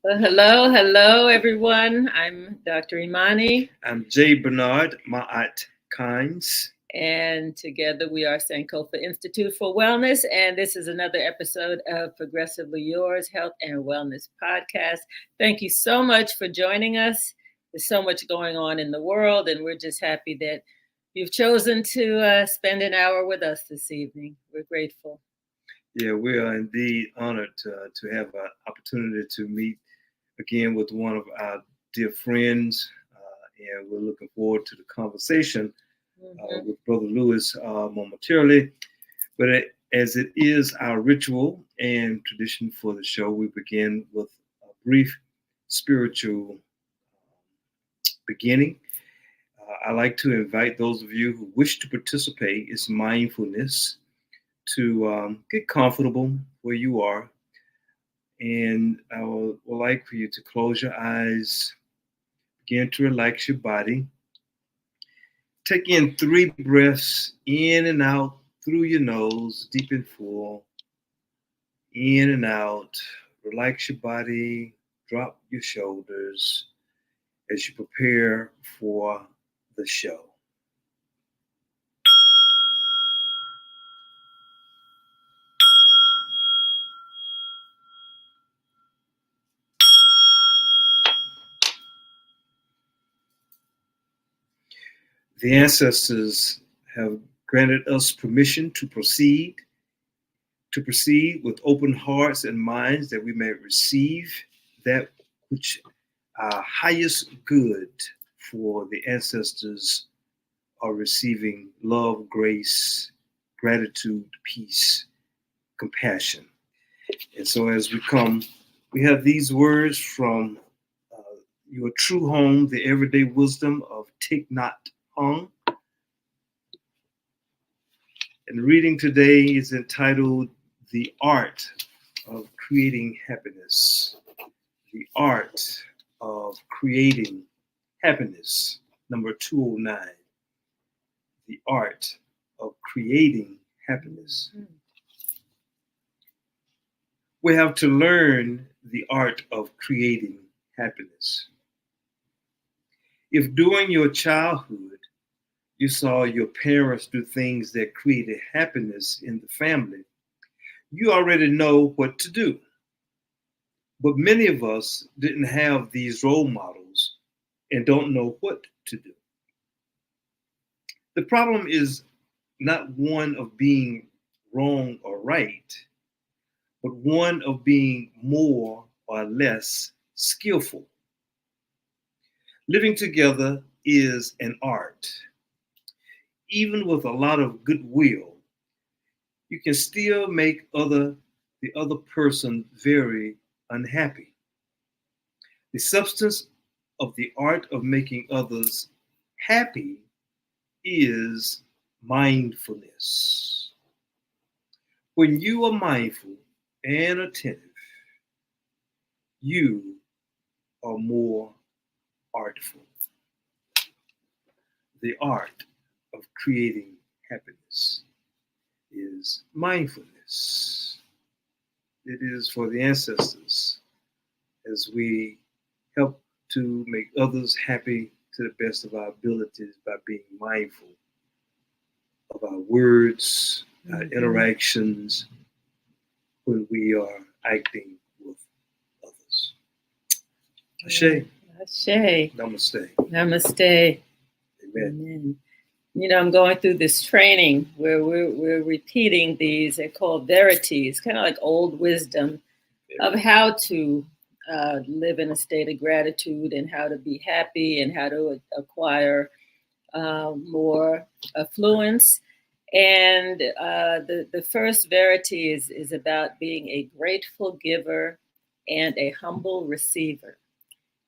Well, hello, everyone. I'm Dr. Imani, I'm Jay Bernard, Ma'at Kynes. and together we are Sankofa Institute for Wellness, and this is another episode of Progressively Yours Health and Wellness Podcast. Thank you so much for joining us. There's so much going on in the world, and we're just happy that you've chosen to spend an hour with us this evening. We're grateful. Yeah, we are indeed honored to have an opportunity to meet again with one of our dear friends, and we're looking forward to the conversation Mhm. with Brother Lewis momentarily. But as it is our ritual and tradition for the show, we begin with a brief spiritual beginning. I like to invite those of you who wish to participate. It's mindfulness to get comfortable where you are. And would like for you to close your eyes, begin to relax your body. Take in 3 breaths in and out through your nose, deep and full, in and out. Relax your body, drop your shoulders as you prepare for the show. The ancestors have granted us permission to proceed with open hearts and minds that we may receive that which our highest good for the ancestors are receiving love, grace, gratitude, peace, compassion. And so as we come, we have these words from uh, your true home, the everyday wisdom of Thich Nhat Hanh. And reading today is entitled The Art of Creating Happiness. The Art of Creating Happiness, number 209. The Art of Creating Happiness. We have to learn the art of creating happiness. If during your childhood you saw your parents do things that created happiness in the family, you already know what to do. But many of us didn't have these role models and don't know what to do. The problem is not one of being wrong or right, but one of being more or less skillful. Living together is an art. Even with a lot of goodwill, you can still make the other person very unhappy. The substance of the art of making others happy is mindfulness. When you are mindful and attentive, you are more artful. The art of creating happiness is mindfulness. It is for the ancestors as we help to make others happy to the best of our abilities by being mindful of our words, our interactions when we are acting with others. Ashe, Ashe. namaste, Namaste. amen. Amen. I'm going through this training where we're repeating these. They're called verities, kind of like old wisdom of how to live in a state of gratitude and how to be happy and how to acquire more affluence. And the first verity is about being a grateful giver and a humble receiver.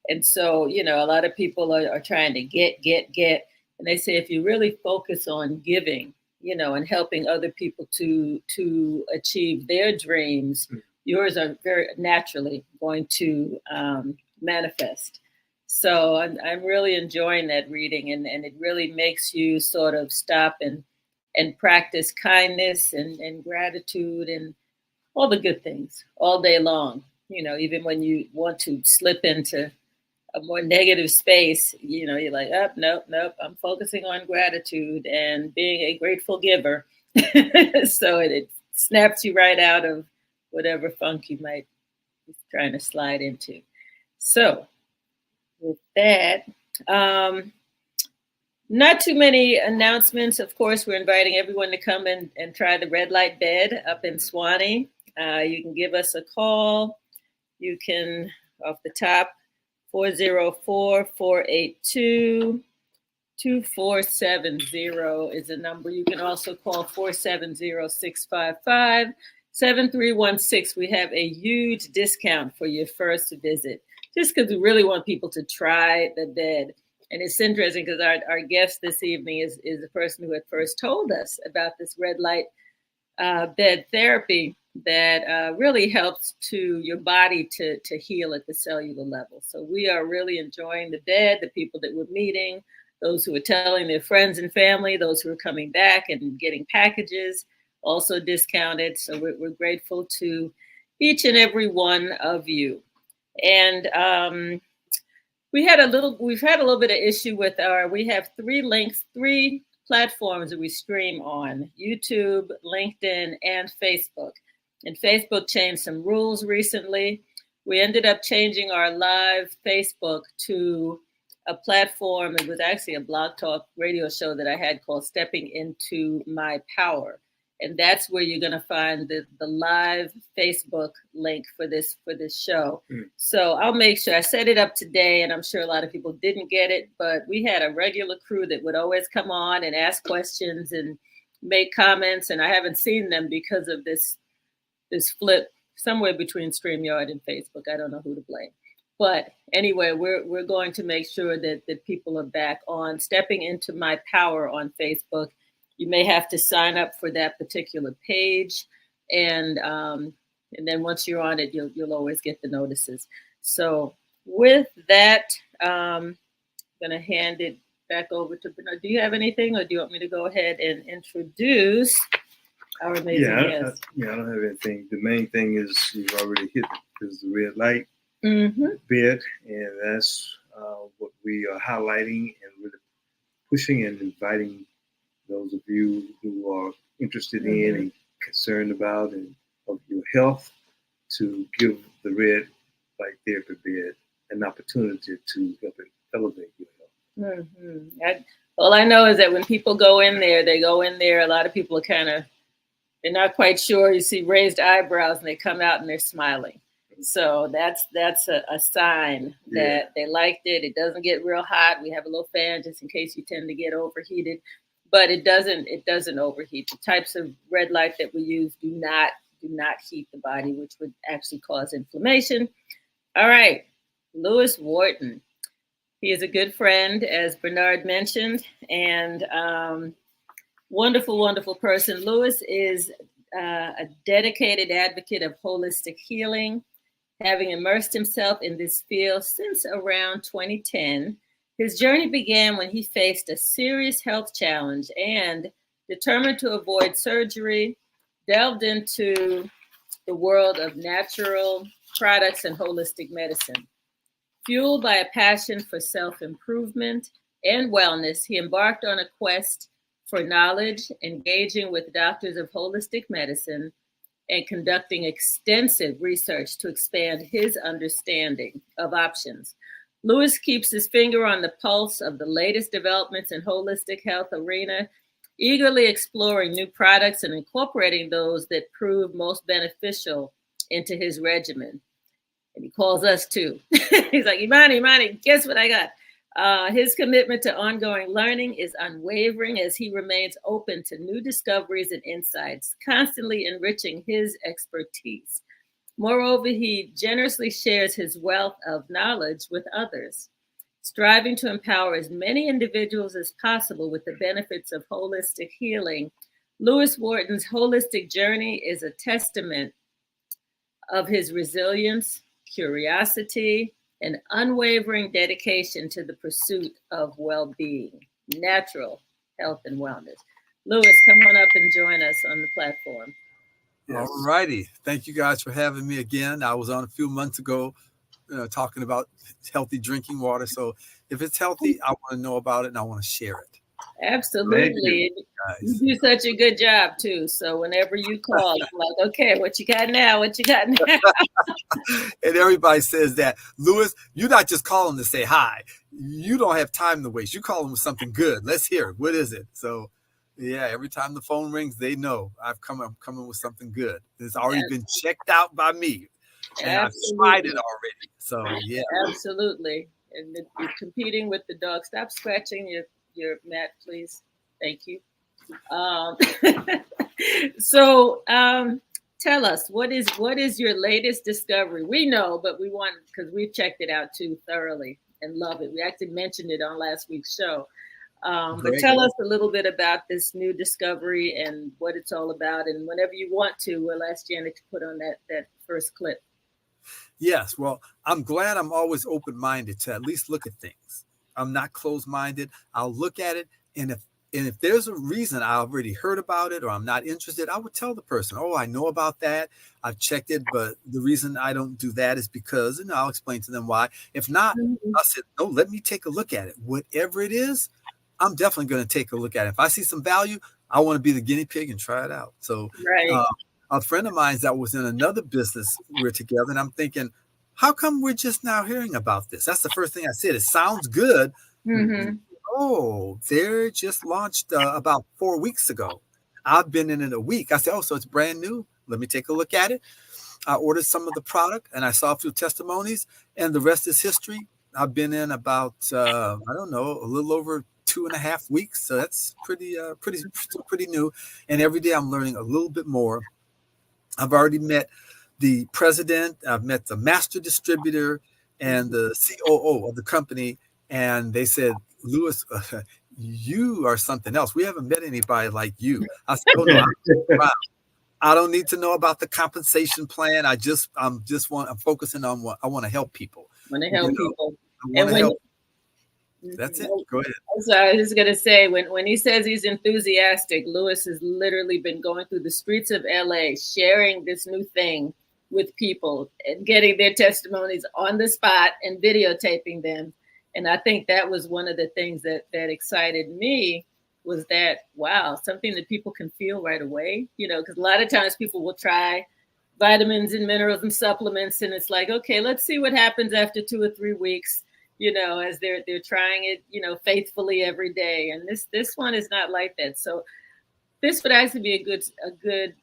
And so, a lot of people are trying to get. And they say if you really focus on giving, and helping other people to achieve their dreams, yours are very naturally going to manifest. So I'm really enjoying that reading, and it really makes you sort of stop and practice kindness and gratitude and all the good things all day long. even when you want to slip into a more negative space, you're like, oh, nope, nope, I'm focusing on gratitude and being a grateful giver. So it snaps you right out of whatever funk you might be trying to slide into. So with that, not too many announcements. Of course, we're inviting everyone to come and try the red light bed up in Swanee. You can give us a call. You can, off the top, 404-482-2470 is the number. You can also call 470-655-7316. We have a huge discount for your first visit, just because we really want people to try the bed. And it's interesting because our guest this evening is the person who had first told us about this red light bed therapy that really helps to your body to heal at the cellular level. So we are really enjoying the bed, the people that we're meeting, those who are telling their friends and family, those who are coming back and getting packages also discounted. So we're grateful to each and every one of you. And we've had a little bit of issue with we have 3 platforms that we stream on: YouTube, LinkedIn, and Facebook. And Facebook changed some rules recently. We ended up changing our live Facebook to a platform. It was actually a blog talk radio show that I had called Stepping Into My Power. And that's where you're going to find the live Facebook link for this show. So I'll make sure I set it up today, and I'm sure a lot of people didn't get it, but we had a regular crew that would always come on and ask questions and make comments, and I haven't seen them because of this flip somewhere between StreamYard and Facebook. I don't know who to blame. But anyway, we're going to make sure that people are back on Stepping Into My Power on Facebook. You may have to sign up for that particular page, and then once you're on it, you'll always get the notices. So with that, I'm going to hand it back over to Bernard. Do you have anything, or do you want me to go ahead and introduce our amazing guest? I don't have anything. The main thing is you've already hit is the red light bed, and that's what we are highlighting and really pushing and inviting those of you who are interested in and concerned about and of your health to give the red light therapy bed an opportunity to help it elevate your health. All I know is that when people go in there, a lot of people are they're not quite sure. You see raised eyebrows, and they come out and they're smiling. So that's a sign that they liked it. It doesn't get real hot. We have a little fan just in case you tend to get overheated, but it doesn't overheat. The types of red light that we use do not heat the body, which would actually cause inflammation. All right, Lewis Wharton. He is a good friend, as Bernard mentioned, and wonderful, wonderful person. Lewis is a dedicated advocate of holistic healing, having immersed himself in this field since around 2010. His journey began when he faced a serious health challenge and, determined to avoid surgery, delved into the world of natural products and holistic medicine. Fueled by a passion for self-improvement and wellness, he embarked on a quest for knowledge, engaging with doctors of holistic medicine, and conducting extensive research to expand his understanding of options. Lewis keeps his finger on the pulse of the latest developments in holistic health arena, eagerly exploring new products and incorporating those that prove most beneficial into his regimen. And he calls us too. He's like, Imani, guess what I got? His commitment to ongoing learning is unwavering as he remains open to new discoveries and insights, constantly enriching his expertise. Moreover, he generously shares his wealth of knowledge with others, striving to empower as many individuals as possible with the benefits of holistic healing. Lewis Wharton's holistic journey is a testament of his resilience, curiosity, and unwavering dedication to the pursuit of well-being, natural health and wellness. Lewis, come on up and join us on the platform. Yes. All righty. Thank you guys for having me again. I was on a few months ago talking about healthy drinking water. So if it's healthy, I want to know about it and I want to share it. Absolutely. You Guys. do such a good job too. So whenever you call, I'm like, okay, what you got now? What you got now? And everybody says that, Lewis, you're not just calling to say hi. You don't have time to waste. You call them with something good. Let's hear it. What is it? So, yeah, every time the phone rings, they know I'm coming with something good. It's already been checked out by me, and I've tried it already. So, yeah, absolutely. And you're competing with the dog. Stop scratching your mat, please. Thank you. So tell us what is your latest discovery? We know, but we want, because we've checked it out too thoroughly and love it. We actually mentioned it on last week's show. But tell us a little bit about this new discovery and what it's all about. And whenever you want to, we'll ask Janet to put on that first clip. Yes. Well, I'm glad I'm always open-minded to at least look at things. I'm not closed-minded. I'll look at it. And if there's a reason I already heard about it or I'm not interested, I would tell the person, oh, I know about that. I've checked it, but the reason I don't do that is because, and I'll explain to them why. If not, I said, no, let me take a look at it. Whatever it is, I'm definitely going to take a look at it. If I see some value, I want to be the guinea pig and try it out. So a friend of mine that was in another business, we're together, and I'm thinking, how come we're just now hearing about this? That's the first thing I said. It sounds good. Mm-hmm. Oh, they just launched about 4 weeks ago. I've been in it a week. I said, oh, so it's brand new. Let me take a look at it. I ordered some of the product and I saw a few testimonies, and the rest is history. I've been in about, I don't know, a little over 2.5 weeks. So that's pretty new. And every day I'm learning a little bit more. I've already met the president. I've met the master distributor and the COO of the company. And they said, Lewis, you are something else. We haven't met anybody like you. I said, oh no, I don't need to know about the compensation plan. I'm focusing on what I want to help people. Want to help people. That's it. Go ahead. So I was just gonna say, when he says he's enthusiastic, Lewis has literally been going through the streets of LA, sharing this new thing with people and getting their testimonies on the spot and videotaping them. And I think that was one of the things that excited me, was that, wow, something that people can feel right away, because a lot of times people will try vitamins and minerals and supplements, and it's like, okay, let's see what happens after 2 or 3 weeks, as they're trying it, faithfully every day. And this one is not like that. So this would actually be a good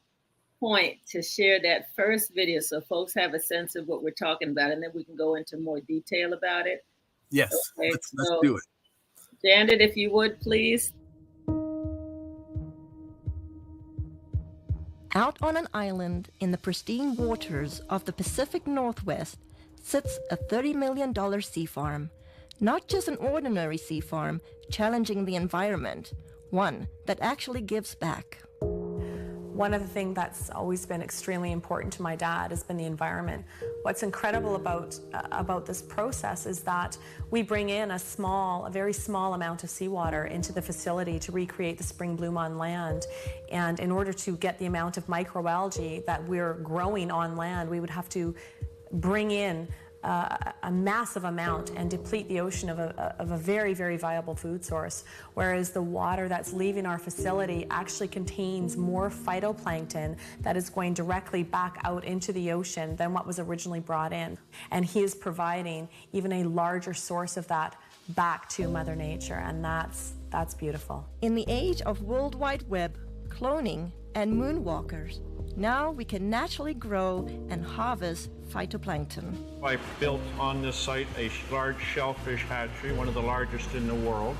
point to share that first video so folks have a sense of what we're talking about, and then we can go into more detail about it. Yes, okay, let's do it. Janet, if you would, please. Out on an island in the pristine waters of the Pacific Northwest sits a $30 million sea farm. Not just an ordinary sea farm challenging the environment, one that actually gives back. One of the things that's always been extremely important to my dad has been the environment. What's incredible about this process is that we bring in a very small amount of seawater into the facility to recreate the spring bloom on land. And in order to get the amount of microalgae that we're growing on land, we would have to bring in a massive amount and deplete the ocean of a very, very viable food source, whereas the water that's leaving our facility actually contains more phytoplankton that is going directly back out into the ocean than what was originally brought in. And he is providing even a larger source of that back to Mother Nature, and that's beautiful. In the age of World Wide Web, cloning, and moonwalkers, now we can naturally grow and harvest phytoplankton. I built on this site a large shellfish hatchery, one of the largest in the world.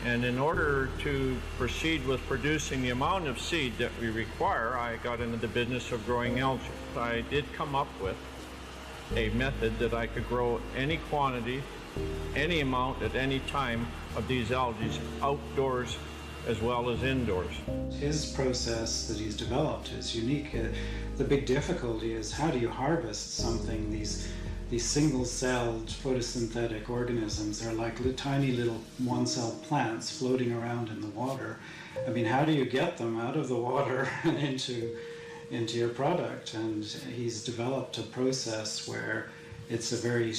And in order to proceed with producing the amount of seed that we require, I got into the business of growing algae. I did come up with a method that I could grow any quantity, any amount at any time of these algae outdoors as well as indoors. His process that he's developed is unique. The big difficulty is, how do you harvest something? These single-celled photosynthetic organisms are like tiny little one-celled plants floating around in the water. I mean, how do you get them out of the water and into your product. And he's developed a process where it's a very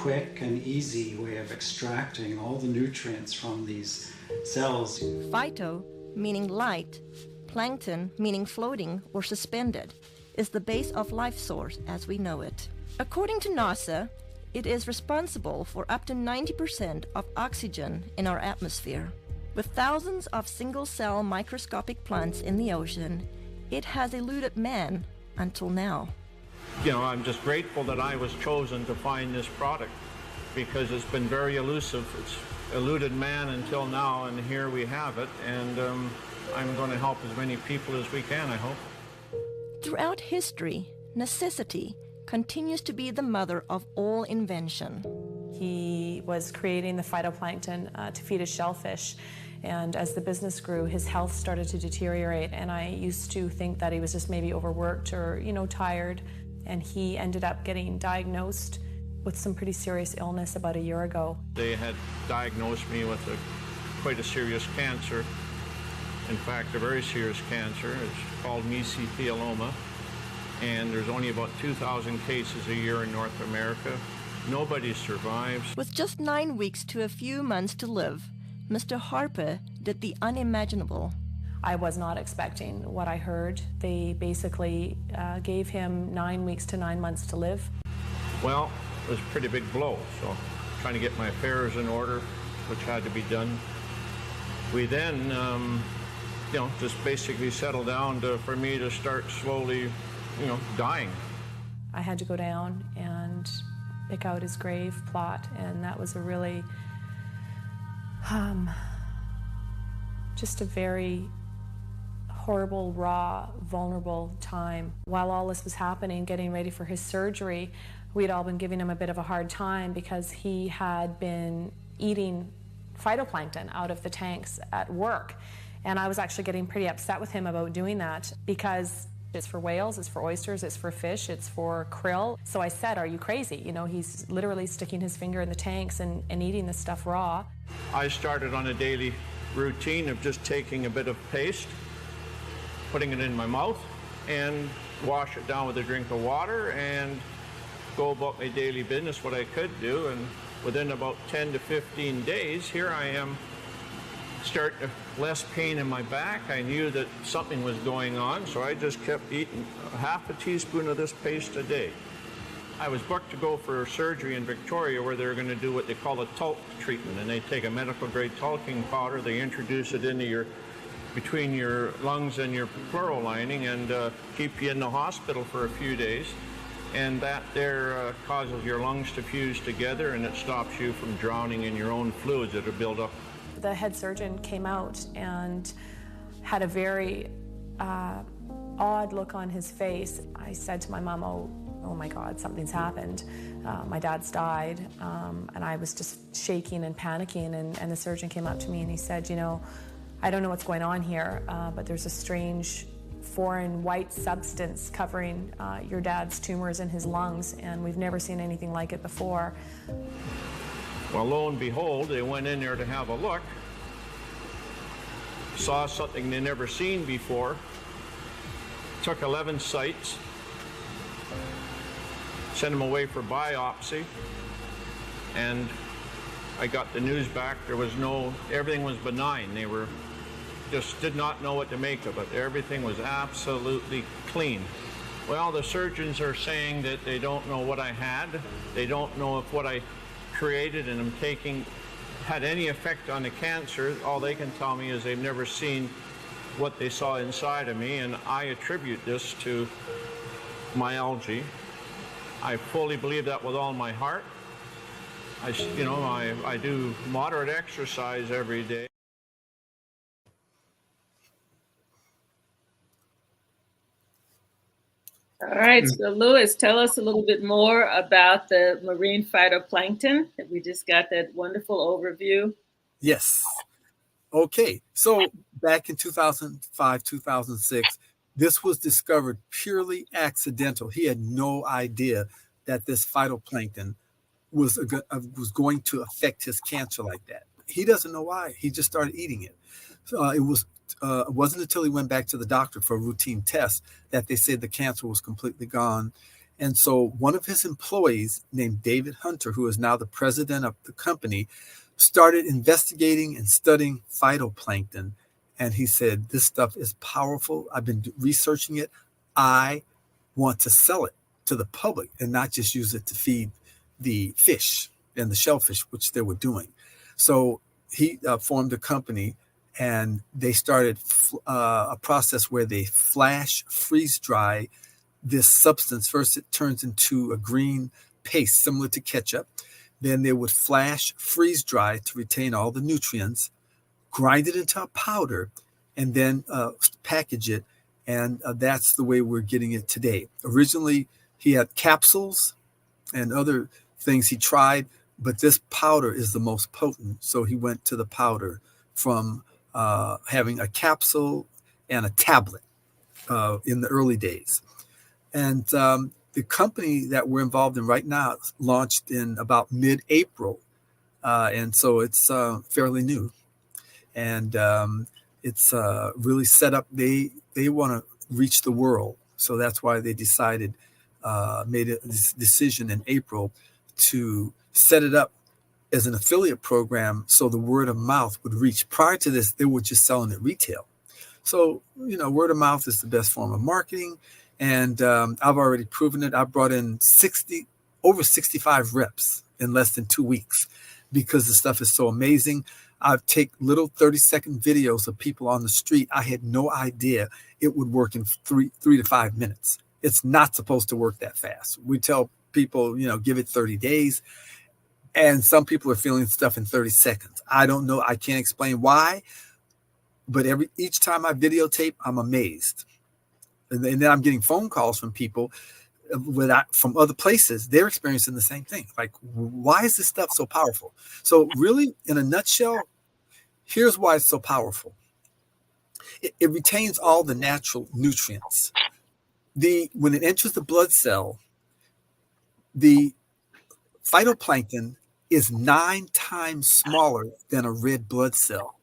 quick and easy way of extracting all the nutrients from these cells. Phyto, meaning light, plankton, meaning floating or suspended, is the base of life source as we know it. According to NASA, it is responsible for up to 90% of oxygen in our atmosphere. With thousands of single-cell microscopic plants in the ocean, it has eluded man until now. You know, I'm just grateful that I was chosen to find this product because it's been very elusive. It's eluded man until now, and here we have it, and I'm going to help as many people as we can, I hope. Throughout history, necessity continues to be the mother of all invention. He was creating the phytoplankton to feed his shellfish, and as the business grew, his health started to deteriorate, and I used to think that he was just maybe overworked or, tired, and he ended up getting diagnosed with some pretty serious illness about a year ago. They had diagnosed me with quite a serious cancer. In fact, a very serious cancer. It's called mesothelioma, and there's only about 2,000 cases a year in North America. Nobody survives. With just 9 weeks to a few months to live, Mr. Harper did the unimaginable. I was not expecting what I heard. They basically gave him 9 weeks to 9 months to live. Well, it was a pretty big blow, so trying to get my affairs in order, which had to be done. We then, just basically settled down for me to start slowly, dying. I had to go down and pick out his grave plot, and that was a really, just a very horrible, raw, vulnerable time. While all this was happening, getting ready for his surgery, we'd all been giving him a bit of a hard time because he had been eating phytoplankton out of the tanks at work. And I was actually getting pretty upset with him about doing that because it's for whales, it's for oysters, it's for fish, it's for krill. So I said, are you crazy? He's literally sticking his finger in the tanks and eating this stuff raw. I started on a daily routine of just taking a bit of paste, putting it in my mouth, and wash it down with a drink of water and go about my daily business, what I could do. And within about 10 to 15 days, here I am, starting less pain in my back. I knew that something was going on, so I just kept eating half a teaspoon of this paste a day. I was booked to go for surgery in Victoria where they're going to do what they call a talc treatment, and they take a medical grade talking powder, they introduce it into between your lungs and your pleural lining and keep you in the hospital for a few days. And that there causes your lungs to fuse together, and it stops you from drowning in your own fluids that are built up. The head surgeon came out and had a very odd look on his face. I said to my mom, oh my God, something's happened. My dad's died. And I was just shaking and panicking, and the surgeon came up to me and he said, I don't know what's going on here, but there's a strange foreign white substance covering your dad's tumors in his lungs, and we've never seen anything like it before. Well, lo and behold, they went in there to have a look, saw something they never seen before, took 11 sites, sent them away for biopsy, and I got the news back. Everything was benign. They just did not know what to make of it. Everything was absolutely clean. Well, the surgeons are saying that they don't know what I had. They don't know if what I created and I'm taking had any effect on the cancer. All they can tell me is they've never seen what they saw inside of me, and I attribute this to my algae. I fully believe that with all my heart. I do moderate exercise every day. All right, so Louis, tell us a little bit more about the marine phytoplankton. We just got that wonderful overview. Yes. Okay, so back in 2005, 2006, this was discovered purely accidental. He had no idea that this phytoplankton was going to affect his cancer like that. He doesn't know why. He just started eating it. It was it wasn't until he went back to the doctor for a routine test that they said the cancer was completely gone. And so one of his employees named David Hunter, who is now the president of the company, started investigating and studying phytoplankton. And he said, this stuff is powerful. I've been researching it. I want to sell it to the public and not just use it to feed the fish and the shellfish, which they were doing. So he formed a company, and they started a process where they flash freeze dry this substance. First, it turns into a green paste similar to ketchup. Then they would flash freeze dry to retain all the nutrients, grind it into a powder, and then package it. And that's the way we're getting it today. Originally, he had capsules and other things he tried, but this powder is the most potent. So he went to the powder from having a capsule and a tablet in the early days. And the company that we're involved in right now launched in about mid-April. And so it's fairly new. And it's really set up. They want to reach the world. So that's why they decided, made this decision in April to set it up as an affiliate program so the word of mouth would reach. Prior to this, they were just selling it retail. So, word of mouth is the best form of marketing. And I've already proven it. I brought in over 65 reps in less than 2 weeks because the stuff is so amazing. I take little 30-second videos of people on the street. I had no idea it would work in 3 to 5 minutes. It's not supposed to work that fast. We tell people, give it 30 days. And some people are feeling stuff in 30 seconds. I don't know. I can't explain why. But each time I videotape, I'm amazed. And then I'm getting phone calls from people from other places. They're experiencing the same thing. Like, why is this stuff so powerful? So really, in a nutshell, here's why it's so powerful. It retains all the natural nutrients. When it enters the blood cell, the phytoplankton is 9 times smaller than a red blood cell.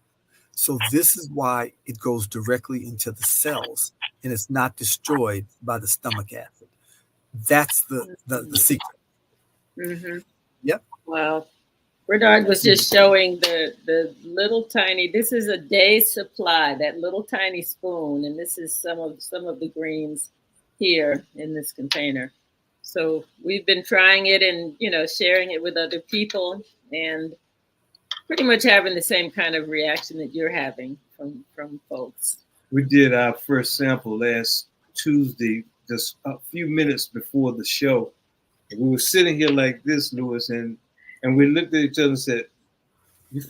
So this is why it goes directly into the cells and it's not destroyed by the stomach acid. That's the secret. Mm-hmm. Yep. Wow. Bernard was just showing the little tiny, this is a day's supply, that little tiny spoon. And this is some of the greens here in this container. So we've been trying it and, sharing it with other people and pretty much having the same kind of reaction that you're having from folks. We did our first sample last Tuesday, just a few minutes before the show. And we were sitting here like this, Louis, and we looked at each other and said,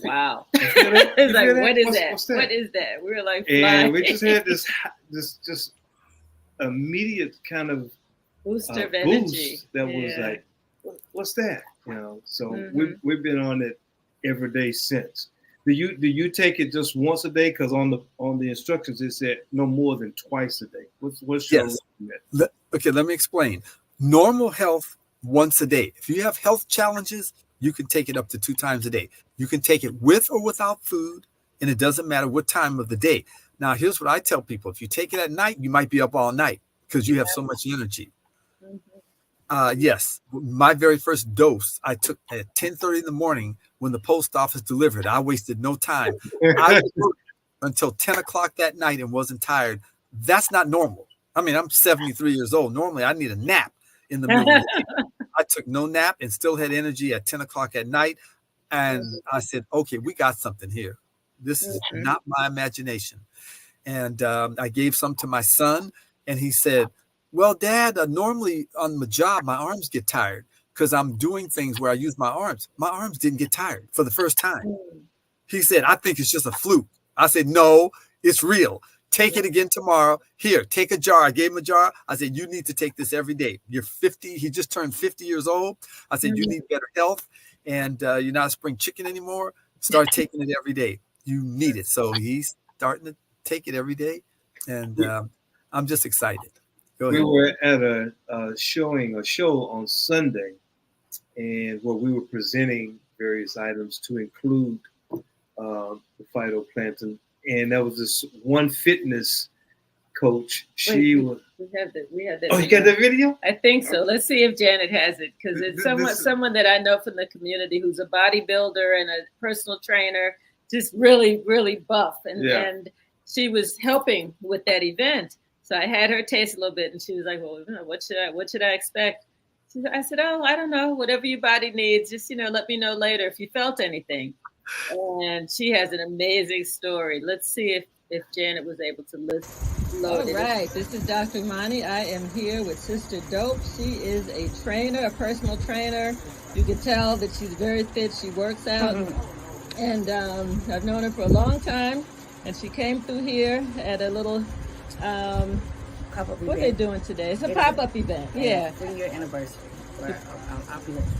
wow. It's like, what is that? What's that? What is that? We were like, flying. And we just had this just immediate kind of boost of energy boost that was like, what's that? So we've been on it every day since. Do you take it just once a day? Because on the instructions it said no more than twice a day. What's your recommend? Okay, let me explain. Normal health once a day. If you have health challenges, you can take it up to 2 times a day. You can take it with or without food, and it doesn't matter what time of the day. Now, here's what I tell people. If you take it at night, you might be up all night because you have so much energy. Yes, my very first dose I took at 10:30 in the morning when the post office delivered. I wasted no time. I worked until 10 o'clock that night and wasn't tired. That's not normal. I mean, I'm 73 years old. Normally, I need a nap in the middle of the day. I took no nap and still had energy at 10 o'clock at night. And I said, okay, we got something here. This is not my imagination. And I gave some to my son, and he said, well, Dad, normally on the job, my arms get tired because I'm doing things where I use my arms. My arms didn't get tired for the first time. He said, I think it's just a fluke. I said, no, it's real. Take it again tomorrow. Here, take a jar. I gave him a jar. I said, you need to take this every day. You're 50. He just turned 50 years old. I said, you need better health, and you're not a spring chicken anymore. Start taking it every day. You need it. So he's starting to take it every day, and I'm just excited. We were at a show on Sunday, and where we were presenting various items to include the phytoplankton. and there was this one fitness coach. We have that. Oh, you got that video? I think so. Let's see if Janet has it, because it's someone that I know from the community who's a bodybuilder and a personal trainer, just really, really buff, and she was helping with that event. So I had her taste a little bit, and she was like, "Well, what should I expect?" I said, "Oh, I don't know. Whatever your body needs, just let me know later if you felt anything." And she has an amazing story. Let's see if Janet was able to load it. All right, this is Dr. Imani. I am here with Sister Dope. She is a trainer, a personal trainer. You can tell that she's very fit. She works out, and I've known her for a long time. And she came through here at a little pop-up what event. they doing today? It's a pop-up event. Yeah. 3-year anniversary for Opulence.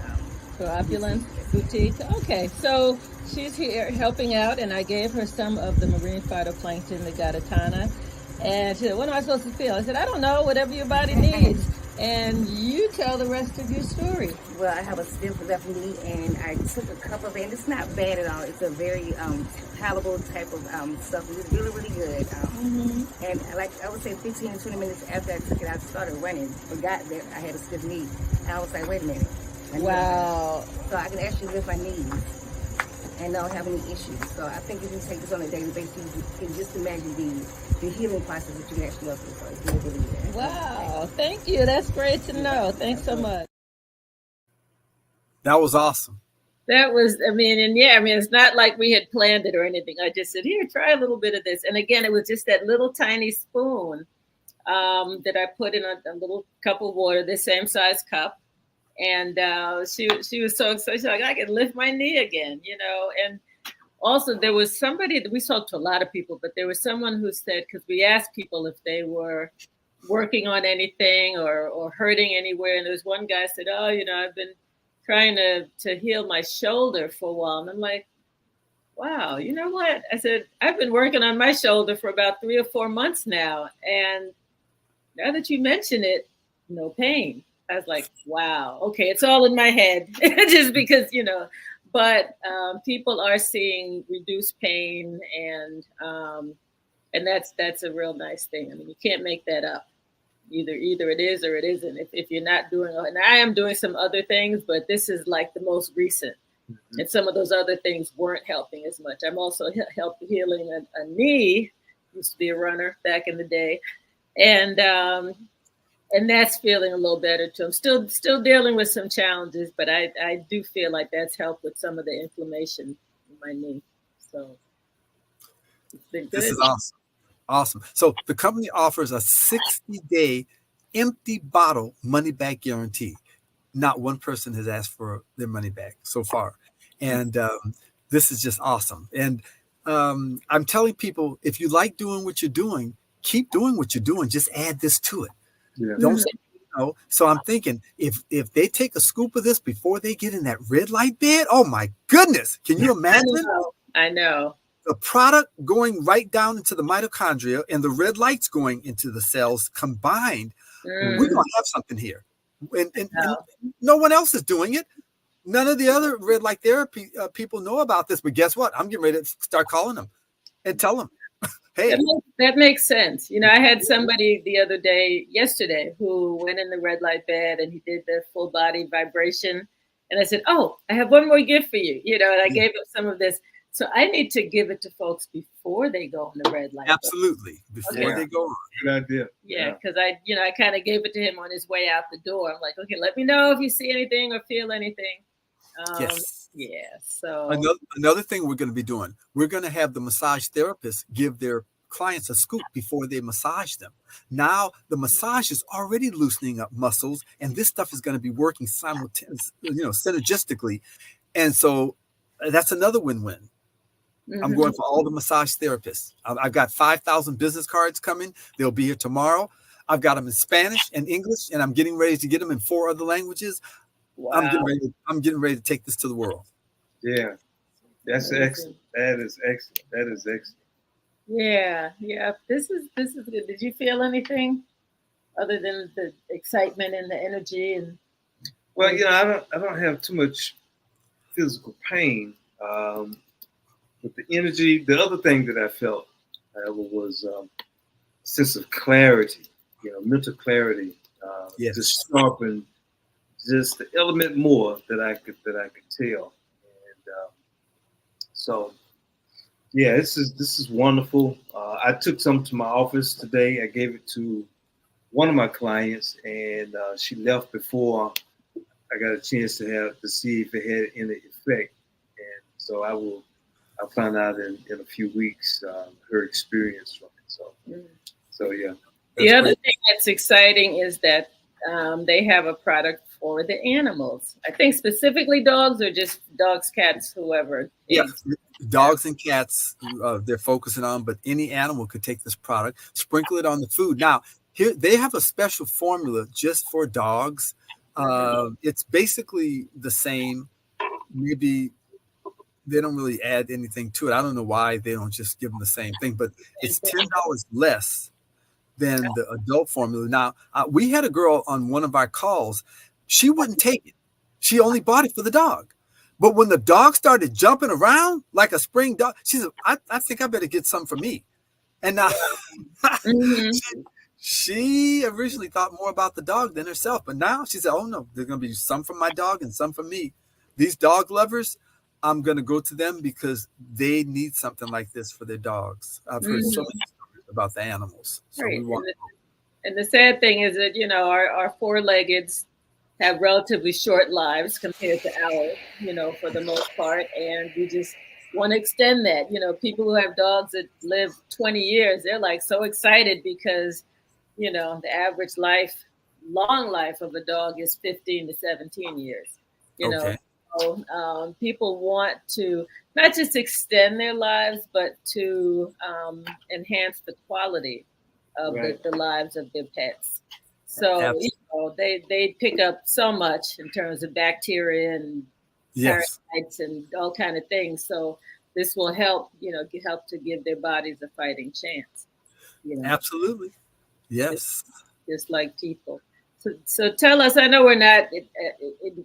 For Opulence Boutique. Okay, so she's here helping out, and I gave her some of the marine phytoplankton, the Gatatana. And she said, "What am I supposed to feel?" I said, "I don't know, whatever your body needs." And you tell the rest of your story. Well, I have a stiff left knee, and I took a cup of it. And it's not bad at all. It's a very palatable type of stuff. It's really, really good. And like I would say 15 to 20 minutes after I took it, I started running. Forgot that I had a stiff knee. And I was like, wait a minute. Wow. So I can actually lift my knees and don't have any issues. So I think if you take this on a daily basis, you can just imagine the healing process that you can actually go through. So it's really, really good. Wow. Thank you. That's great to know. Thanks so much. That was awesome. That was, it's not like we had planned it or anything. I just said, here, try a little bit of this. And again, it was just that little tiny spoon that I put in a little cup of water, the same size cup. And she was so excited. She's like, I can lift my knee again, And also there was somebody that we talked to a lot of people, but there was someone who said, because we asked people if they were working on anything or hurting anywhere. And there was one guy said, oh, I've been trying to heal my shoulder for a while. And I'm like, wow, you know what? I said, I've been working on my shoulder for about 3 or 4 months now. And now that you mention it, no pain. I was like, wow, okay, it's all in my head, just because, but people are seeing reduced pain, and that's a real nice thing. I mean, you can't make that up. Either it is or it isn't. If you're not doing, and I am doing some other things, but this is like the most recent, and some of those other things weren't helping as much. I'm also healing a knee. Used to be a runner back in the day, and that's feeling a little better too. I'm still dealing with some challenges, but I do feel like that's helped with some of the inflammation in my knee. So it's been good. This is awesome. Awesome. So the company offers a 60-day empty bottle money back guarantee. Not one person has asked for their money back so far. And this is just awesome. And I'm telling people, if you like doing what you're doing, keep doing what you're doing. Just add this to it. Yeah. Don't say no. So I'm thinking if they take a scoop of this before they get in that red light bed, oh my goodness. Can you imagine? I know. The product going right down into the mitochondria and the red lights going into the cells combined, we're going to have something here. And no one else is doing it. None of the other red light therapy people know about this. But guess what? I'm getting ready to start calling them and tell them, hey. That makes sense. I had somebody yesterday, who went in the red light bed and he did the full body vibration. And I said, oh, I have one more gift for you. And I gave him some of this. So I need to give it to folks before they go on the red light. Absolutely. Before they go on. Good idea. Yeah, because I kind of gave it to him on his way out the door. I'm like, okay, let me know if you see anything or feel anything. Yes. Yeah. So another thing we're going to be doing, we're going to have the massage therapists give their clients a scoop before they massage them. Now the massage is already loosening up muscles, and this stuff is going to be working simultaneously, synergistically. And so that's another win-win. I'm going for all the massage therapists. I've got 5,000 business cards coming. They'll be here tomorrow. I've got them in Spanish and English, and I'm getting ready to get them in 4 other languages. Wow. I'm getting ready to take this to the world. Yeah, that's excellent. That is excellent. Yeah. This is good. Did you feel anything other than the excitement and the energy? And well, I don't have too much physical pain. But the energy, the other thing that I felt however, was sense of clarity, mental clarity, Yes. just sharpened just the element more that I could tell. And so yeah, this is wonderful. I took some to my office today. I gave it to one of my clients, and she left before I got a chance to see if it had any effect. And so I'll find out in a few weeks her experience from it. So yeah. The other thing that's exciting is that they have a product for the animals. I think specifically dogs, or just dogs, cats, whoever. Yeah, dogs and cats they're focusing on, but any animal could take this product, sprinkle it on the food. Now, here they have a special formula just for dogs. It's basically the same. Maybe they don't really add anything to it. I don't know why they don't just give them the same thing, but it's $10 less than the adult formula. Now, we had a girl on one of our calls. She wouldn't take it. She only bought it for the dog. But when the dog started jumping around like a spring dog, she said, I think I better get some for me. And now she originally thought more about the dog than herself. But now she said, oh, no, there's going to be some for my dog and some for me. These dog lovers, I'm going to go to them because they need something like this for their dogs. I've heard so many stories about the animals. So right. we want and the sad thing is that, our four-leggeds have relatively short lives compared to ours, for the most part. And we just want to extend that. People who have dogs that live 20 years, they're like so excited because, the average long life of a dog is 15 to 17 years, Okay. So people want to not just extend their lives, but to enhance the quality of the lives of their pets. So they pick up so much in terms of bacteria and parasites and all kind of things. So this will help, help to give their bodies a fighting chance. Absolutely. Yes. Just like people. So tell us. I know we're not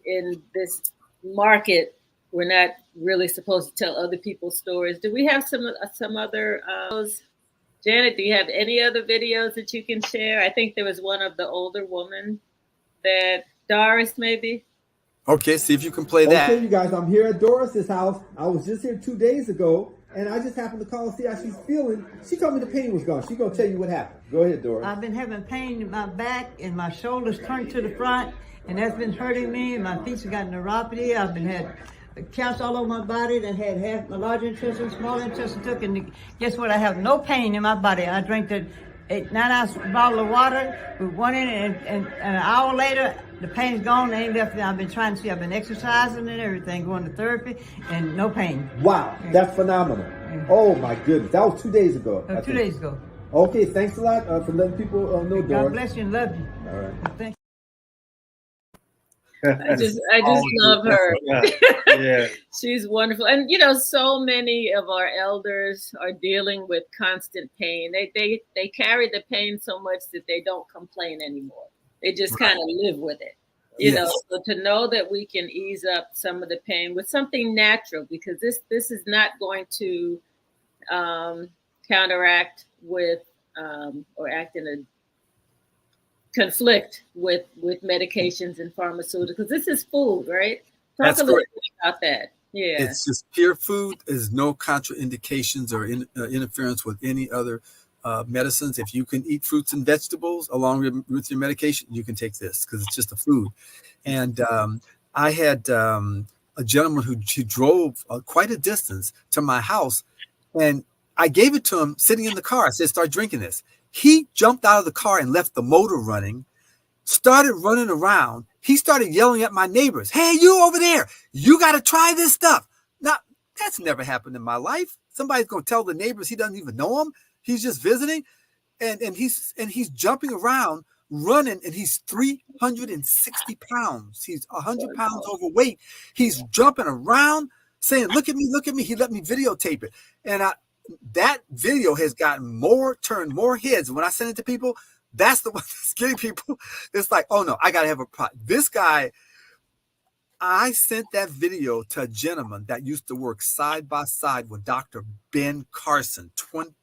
in this market. We're not really supposed to tell other people's stories. Do we have some other? Janet, do you have any other videos that you can share? I think there was one of the older woman that Doris maybe. Okay, see if you can play that. Okay, you guys, I'm here at Doris's house. I was just here 2 days ago, and I just happened to call and see how she's feeling. She told me the pain was gone. She's going to tell you what happened. Go ahead, Doris. I've been having pain in my back and my shoulders turned to the front, and that's been hurting me. My feet have got neuropathy. I've been had counts all over my body that had half my large intestine, small intestine took, and guess what? I have no pain in my body. I drank the 9-ounce bottle of water with one in it, and an hour later, the pain's gone. Ain't left. I've been trying to see. I've been exercising and everything, going to therapy, and no pain. Wow, that's phenomenal. Oh my goodness, that was 2 days ago. 2 days ago. Okay, thanks a lot for letting people know, Doris. God bless you and love you. All right. Thank you. I just love her. Yeah. She's wonderful. And so many of our elders are dealing with constant pain. They carry the pain so much that they don't complain anymore. They just kind of live with it. So to know that we can ease up some of the pain with something natural, because this is not going to counteract with or act in a conflict with medications and pharmaceuticals. This is food, right? Talk a little bit about that. Yeah, it's just pure food. There's no contraindications or interference with any other medicines. If you can eat fruits and vegetables along with your medication, you can take this because it's just a food. And I had a gentleman who drove quite a distance to my house, and I gave it to him sitting in the car. I said, start drinking this. He jumped out of the car and left the motor running, started running around. He started yelling at my neighbors. Hey, you over there, you got to try this stuff. Now, that's never happened in my life. Somebody's going to tell the neighbors he doesn't even know them. He's just visiting. And he's jumping around, running, and he's 360 pounds. He's 100 pounds overweight. He's jumping around saying, look at me, look at me. He let me videotape it. And that video has gotten turned more heads. When I send it to people, that's the one that's getting people. It's like, oh no, I got to have a product. This guy, I sent that video to a gentleman that used to work side by side with Dr. Ben Carson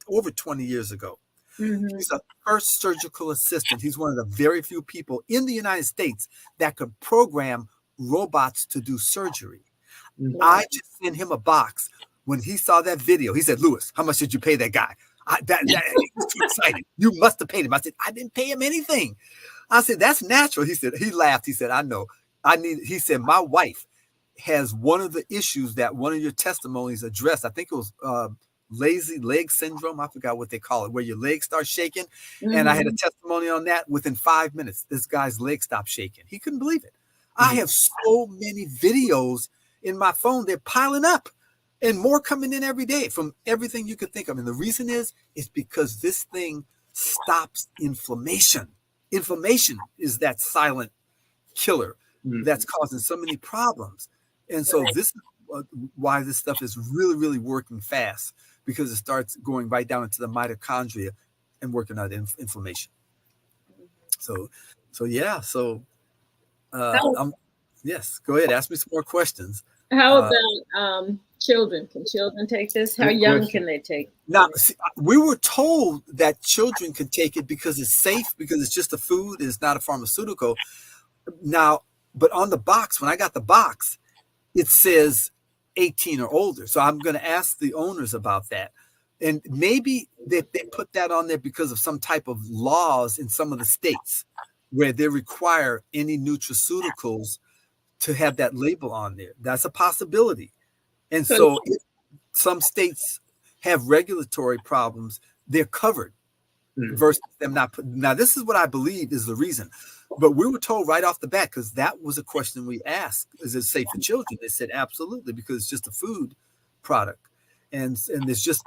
over 20 years ago. Mm-hmm. He's a first surgical assistant. He's one of the very few people in the United States that could program robots to do surgery. Mhm. I just sent him a box. When he saw that video, he said, Lewis, how much did you pay that guy? He was too excited. You must have paid him. I said, I didn't pay him anything. I said, that's natural. He said, he laughed. He said, I know. He said, my wife has one of the issues that one of your testimonies addressed. I think it was lazy leg syndrome. I forgot what they call it, where your legs start shaking. Mm-hmm. And I had a testimony on that. Within 5 minutes, this guy's leg stopped shaking. He couldn't believe it. I have so many videos in my phone. They're piling up and more coming in every day from everything you could think of. And the reason is because this thing stops inflammation. Inflammation is that silent killer that's causing so many problems. And so this is why this stuff is really, really working fast, because it starts going right down into the mitochondria and working out inflammation. So yeah. So yes, go ahead. Ask me some more questions. How about children? Can children take this? How young can they take it? Now, see, we were told that children can take it because it's safe, because it's just a food, it's not a pharmaceutical. Now, but on the box, when I got the box, it says 18 or older. So I'm going to ask the owners about that. And maybe they put that on there because of some type of laws in some of the states where they require any nutraceuticals to have that label on there. That's a possibility. And so if some states have regulatory problems, they're covered versus them not putting. Now, this is what I believe is the reason. But we were told right off the bat, because that was a question we asked, is it safe for children? They said absolutely, because it's just a food product. And there's just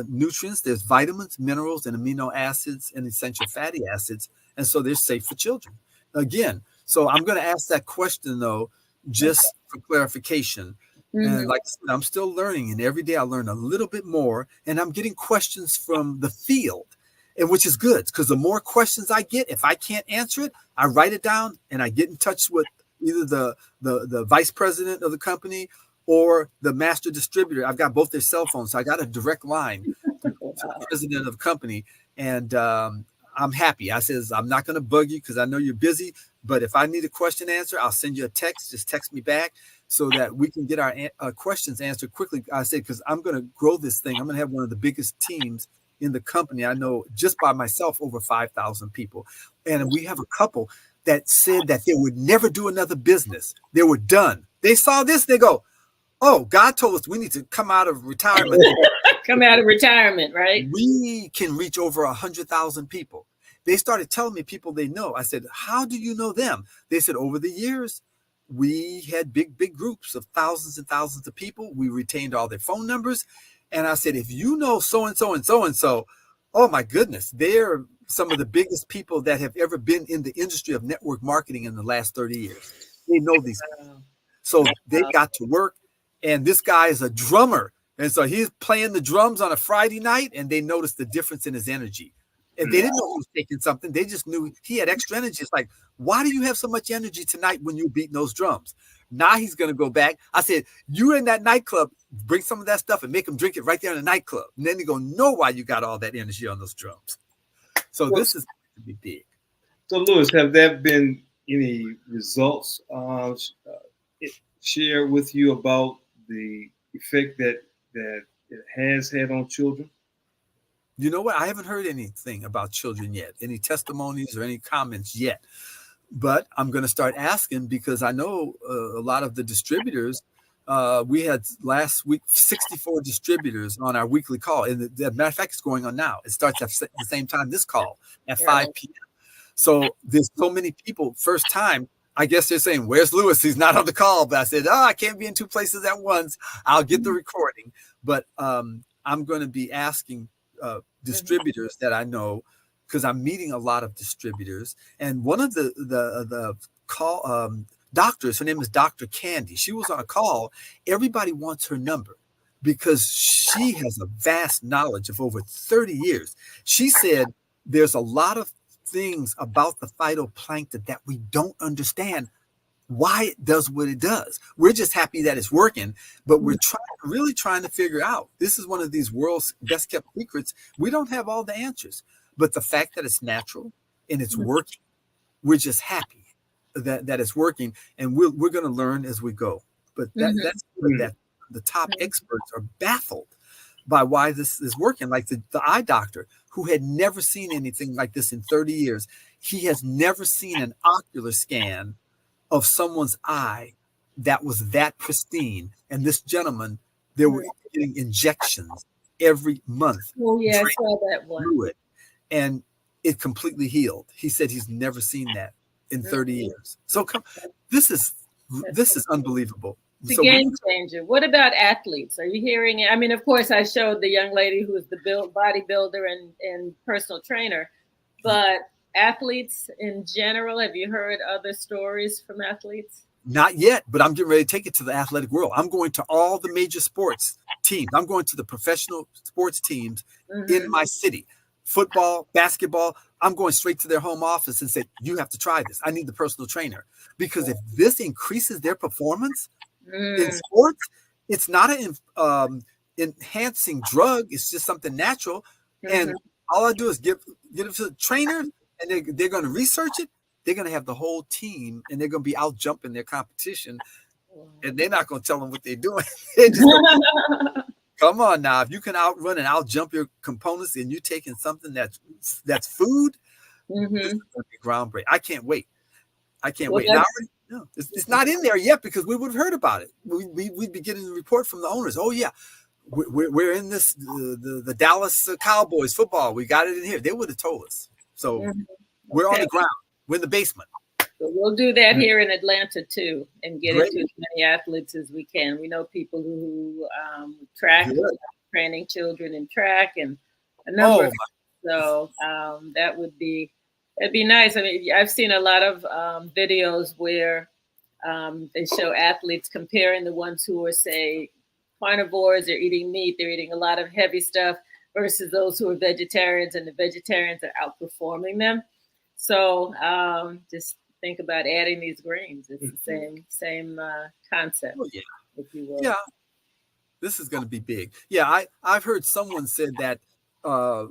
nutrients, there's vitamins, minerals, and amino acids and essential fatty acids. And so they're safe for children. Again, so I'm going to ask that question, though, just for clarification. And like I said, I'm still learning, and every day I learn a little bit more, and I'm getting questions from the field, and which is good, because the more questions I get, if I can't answer it, I write it down and I get in touch with either the vice president of the company or the master distributor. I've got both their cell phones, so I got a direct line to the president of the company, and I'm happy. I says, I'm not going to bug you because I know you're busy, but if I need a question answered, I'll send you a text. Just text me back so that we can get our questions answered quickly. I said, because I'm going to grow this thing. I'm going to have one of the biggest teams in the company. I know just by myself, over 5,000 people. And we have a couple that said that they would never do another business. They were done. They saw this, they go, oh, God told us we need to come out of retirement. Come out of retirement, right? We can reach over 100,000 people. They started telling me people they know. I said, how do you know them? They said, over the years, we had big groups of thousands and thousands of people. We retained all their phone numbers. And I said, if you know so-and-so and so-and-so, oh my goodness, they're some of the biggest people that have ever been in the industry of network marketing in the last 30 years. They know these people. So they got to work. And this guy is a drummer. And so he's playing the drums on a Friday night, and they noticed the difference in his energy. And they didn't know he was taking something. They just knew he had extra energy. It's like, why do you have so much energy tonight when you're beating those drums? Now he's going to go back. I said, you're in that nightclub, bring some of that stuff and make them drink it right there in the nightclub. And then they're going to know why you got all that energy on those drums. So this is going to be big. So, Lewis, have there been any results shared with you about the effect that it has had on children? You know what? I haven't heard anything about children yet, any testimonies or any comments yet. But I'm going to start asking, because I know a lot of the distributors, we had last week 64 distributors on our weekly call. And as a matter of fact, it's going on now. It starts at the same time this call at 5 p.m. So there's so many people, first time. I guess they're saying, where's Lewis? He's not on the call. But I said, I can't be in two places at once. I'll get the recording. But I'm going to be asking distributors that I know, because I'm meeting a lot of distributors. And one of the call doctors, her name is Dr. Candy. She was on a call. Everybody wants her number because she has a vast knowledge of over 30 years. She said there's a lot of things about the phytoplankton that we don't understand why it does what it does. We're just happy that it's working, but we're really trying to figure out. This is one of these world's best kept secrets. We don't have all the answers, but the fact that it's natural and it's working, we're just happy that it's working, and we're going to learn as we go. But that's that the top experts are baffled by why this is working. Like the eye doctor who had never seen anything like this in 30 years. He has never seen an ocular scan of someone's eye that was that pristine. And this gentleman, they were getting injections every month. Oh yeah, I saw that one. And it completely healed. He said he's never seen that in 30 years. So this is unbelievable. It's a game changer. What about athletes? Are you hearing it? I mean, of course, I showed the young lady who is the bodybuilder and personal trainer, but athletes in general, have you heard other stories from athletes? Not yet, but I'm getting ready to take it to the athletic world. I'm going to all the major sports teams. I'm going to the professional sports teams in my city. Football, basketball, I'm going straight to their home office and say, you have to try this. I need the personal trainer. Because if this increases their performance in sports, it's not an enhancing drug. It's just something natural. And all I do is get it to the trainer, and they're going to research it. They're going to have the whole team, and they're going to be out jumping their competition. And they're not going to tell them what they're doing. They're just come on now. If you can outrun and outjump your components and you're taking something that's food, this is going to be groundbreaking. I can't wait. Wait. Now, it's not in there yet because we would have heard about it. We'd be getting a report from the owners. Oh, yeah, we're in this, the Dallas Cowboys football. We got it in here. They would have told us. So we're on the ground. We're in the basement. So we'll do that here in Atlanta too, and get it to as many athletes as we can. We know people who track, training children in track, and a number. So that'd be nice. I mean, I've seen a lot of videos where they show athletes comparing the ones who are, say, carnivores. They're eating meat. They're eating a lot of heavy stuff versus those who are vegetarians, and the vegetarians are outperforming them. So just think about adding these grains. It's the same concept, if you will. Yeah, this is going to be big. Yeah, I've heard someone said that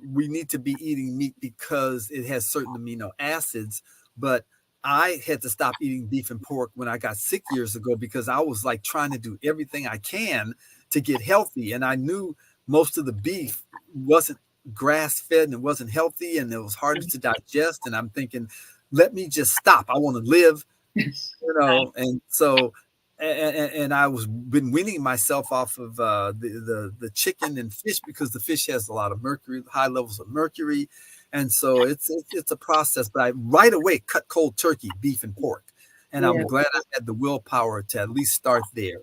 we need to be eating meat because it has certain amino acids, but I had to stop eating beef and pork when I got sick years ago because I was like trying to do everything I can to get healthy, and I knew most of the beef wasn't grass-fed and it wasn't healthy, and it was harder to digest. And I'm thinking, let me just stop. I want to live, And so, and I was been weaning myself off of the chicken and fish because the fish has a lot of mercury, high levels of mercury, and so it's a process. But I right away cut cold turkey, beef and pork, and I'm glad I had the willpower to at least start there.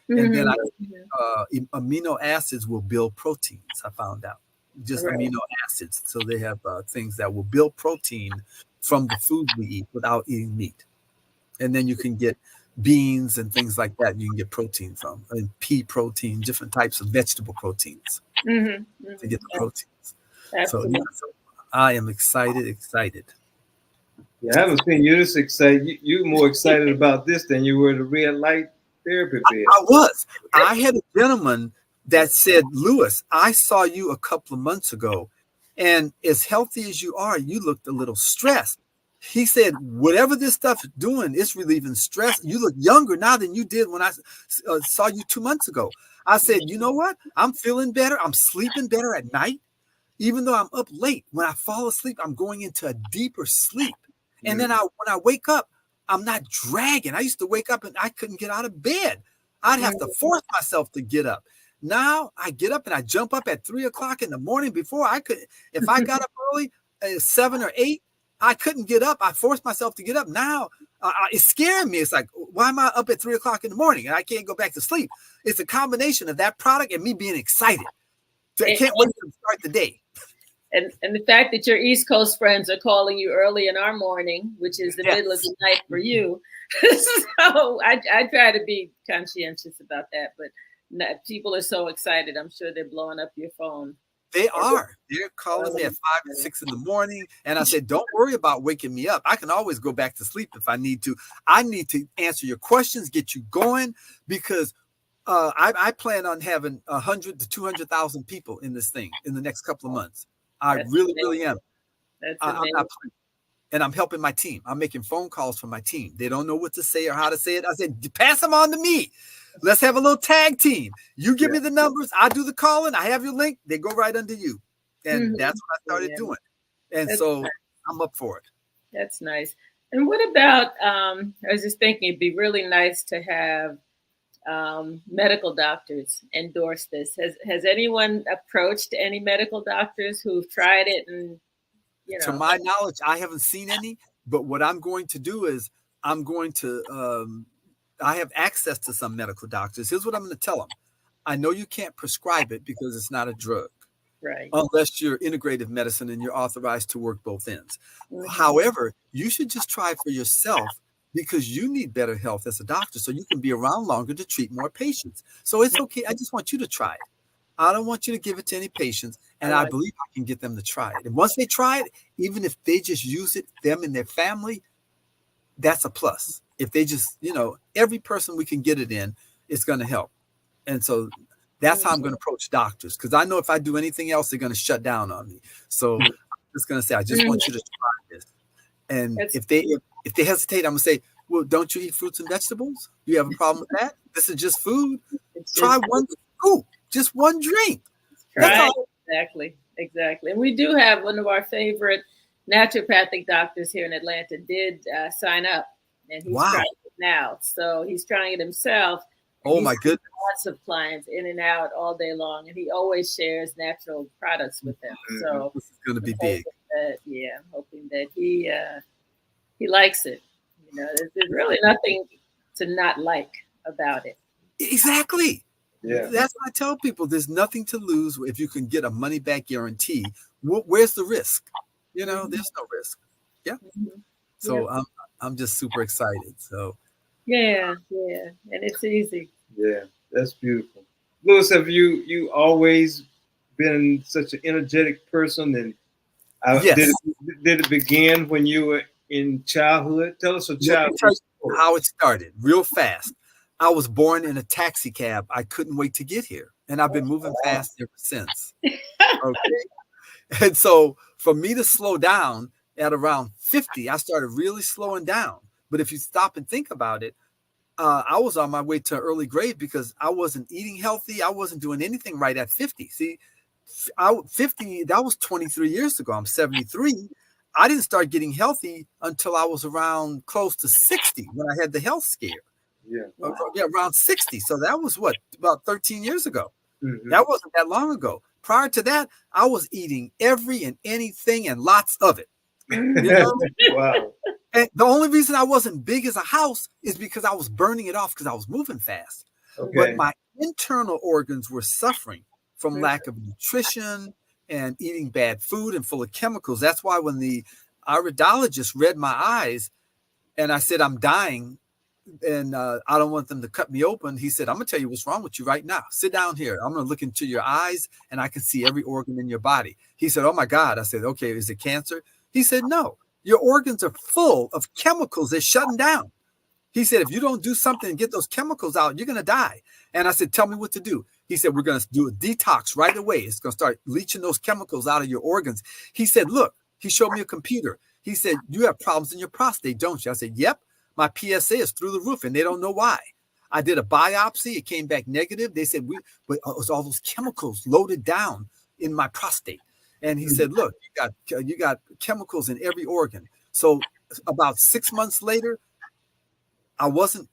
And then amino acids will build proteins. I found out. Just amino acids. So they have things that will build protein from the food we eat without eating meat. And then you can get beans and things like that. You can get protein from, and pea protein, different types of vegetable proteins to get the proteins. So I am excited. Yeah, I haven't seen you this excited. You're more excited about this than you were the red light therapy bed. I was. I had a gentleman that said, Lewis, I saw you a couple of months ago, and as healthy as you are, you looked a little stressed. He said, whatever this stuff is doing, it's relieving stress. You look younger now than you did when I saw you 2 months ago. I said, you know what? I'm feeling better. I'm sleeping better at night. Even though I'm up late, when I fall asleep, I'm going into a deeper sleep. And then when I wake up, I'm not dragging. I used to wake up and I couldn't get out of bed. I'd have to force myself to get up. Now I get up and I jump up at 3 o'clock in the morning. Before I could, if I got up early, 7 or 8, I couldn't get up. I forced myself to get up. Now it's scaring me. It's like, why am I up at 3 o'clock in the morning and I can't go back to sleep? It's a combination of that product and me being excited. I can't wait to start the day. And the fact that your East Coast friends are calling you early in our morning, which is the middle of the night for you. So I try to be conscientious about that, but people are so excited. I'm sure they're blowing up your phone. They are. They're calling me at 5 and 6 in the morning. And I said, don't worry about waking me up. I can always go back to sleep if I need to. I need to answer your questions, get you going, because I plan on having 100 to 200,000 people in this thing in the next couple of months. I really am. And I'm helping my team. I'm making phone calls for my team. They don't know what to say or how to say it. I said, pass them on to me. Let's have a little tag team. You give me the numbers. I do the calling. I have your link. They go right under you. And that's what I started doing. And so I'm up for it. That's nice. And what about, I was just thinking it'd be really nice to have medical doctors endorse this. Has anyone approached any medical doctors who've tried it? And to my knowledge, I haven't seen any, but what I'm going to do is I'm going to, I have access to some medical doctors. Here's what I'm going to tell them. I know you can't prescribe it because it's not a drug. Right. Unless you're integrative medicine and you're authorized to work both ends. However, you should just try for yourself because you need better health as a doctor so you can be around longer to treat more patients. So it's okay. I just want you to try it. I don't want you to give it to any patients, and I believe I can get them to try it. And once they try it, even if they just use it, them and their family, that's a plus. If they just, every person we can get it in, it's going to help. And so that's how I'm going to approach doctors, because I know if I do anything else, they're going to shut down on me. So I'm just going to say, I just want you to try this. And if they hesitate, I'm going to say, well, don't you eat fruits and vegetables? Do you have a problem with that? This is just food. Try one scoop, just one drink. Right. Exactly. And we do have one of our favorite naturopathic doctors here in Atlanta did sign up, and he's trying it now. So he's trying it himself. Oh my goodness. Lots of clients in and out all day long, and he always shares natural products with them. So this is going to be big. I'm hoping that he likes it. There's really nothing to not like about it. Exactly. Yeah. That's what I tell people. There's nothing to lose if you can get a money back guarantee. Where's the risk? There's no risk. Yeah. So I'm just super excited. So. Yeah, and it's easy. Yeah, that's beautiful. Louis, have you always been such an energetic person? And yes. Did it begin when you were in childhood? Tell us how it started real fast. I was born in a taxi cab. I couldn't wait to get here. And I've been moving fast ever since. Okay. And so for me to slow down at around 50, I started really slowing down. But if you stop and think about it, I was on my way to an early grave because I wasn't eating healthy. I wasn't doing anything right at 50. See, 50, that was 23 years ago. I'm 73. I didn't start getting healthy until I was around close to 60 when I had the health scare. Yeah. Yeah, around 60. So that was about 13 years ago. Mm-hmm. That wasn't that long ago. Prior to that, I was eating every and anything and lots of it. Wow. And the only reason I wasn't big as a house is because I was burning it off because I was moving fast. Okay. But my internal organs were suffering from lack of nutrition and eating bad food and full of chemicals. That's why when the iridologist read my eyes and I said, I'm dying and I don't want them to cut me open, he said, I'm going to tell you what's wrong with you right now. Sit down here. I'm going to look into your eyes and I can see every organ in your body. He said, oh my God. I said, okay, is it cancer? He said, no. Your organs are full of chemicals. They're shutting down. He said, if you don't do something and get those chemicals out, you're going to die. And I said, tell me what to do. He said, we're going to do a detox right away. It's going to start leaching those chemicals out of your organs. He said, look, he showed me a computer. He said, you have problems in your prostate, don't you? I said, yep. My PSA is through the roof and they don't know why. I did a biopsy. It came back negative. They said, but it was all those chemicals loaded down in my prostate. And he said, look, you got chemicals in every organ. So about 6 months later, I wasn't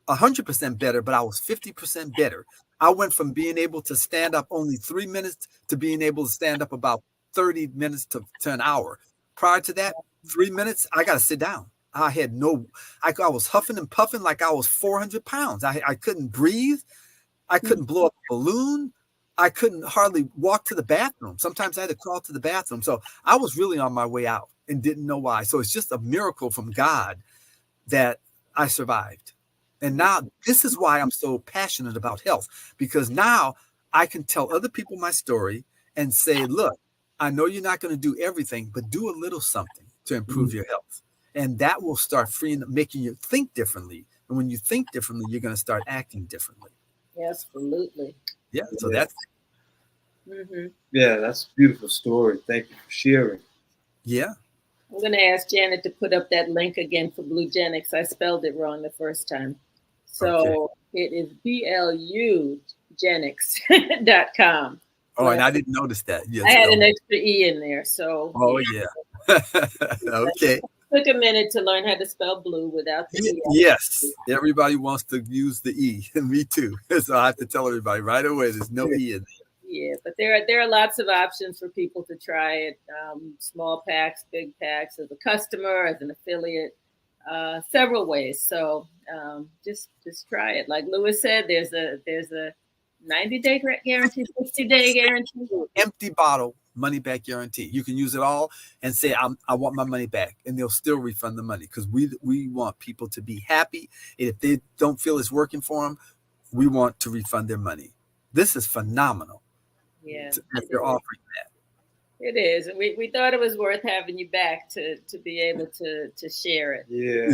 100% better, but I was 50% better. I went from being able to stand up only 3 minutes to being able to stand up about 30 minutes to an hour. Prior to that, 3 minutes, I got to sit down. I was huffing and puffing like I was 400 pounds. I couldn't breathe. I couldn't blow up a balloon. I couldn't hardly walk to the bathroom. Sometimes I had to crawl to the bathroom. So I was really on my way out and didn't know why. So it's just a miracle from God that I survived. And now this is why I'm so passionate about health, because now I can tell other people my story and say, look, I know you're not going to do everything, but do a little something to improve your health. And that will start making you think differently. And when you think differently, you're going to start acting differently. Absolutely. Yeah. So Yeah. that's, Yeah, that's a beautiful story. Thank you for sharing. yeah. I'm going to ask Janet to put up that link again for Bluegenics. I spelled it wrong the first time. So it is BLUgenics.com. Oh, and I didn't notice that. Yes. I had an extra E in there. So Oh, yeah. Okay. Took a minute to learn how to spell blue without the E. Yes. Everybody wants to use the E. Me too. So I have to tell everybody right away, there's no E in there. Yeah, but there are lots of options for people to try it. Small packs, big packs, as a customer, as an affiliate, several ways. So just try it. Like Lewis said, there's a 90-day guarantee, 60-day guarantee. Empty bottle, money back guarantee. You can use it all and say, I want my money back, and they'll still refund the money, because we want people to be happy. And if they don't feel it's working for them, we want to refund their money. This is phenomenal. Yeah, if they're offering that. It is, and we thought it was worth having you back to be able to share it. Yeah,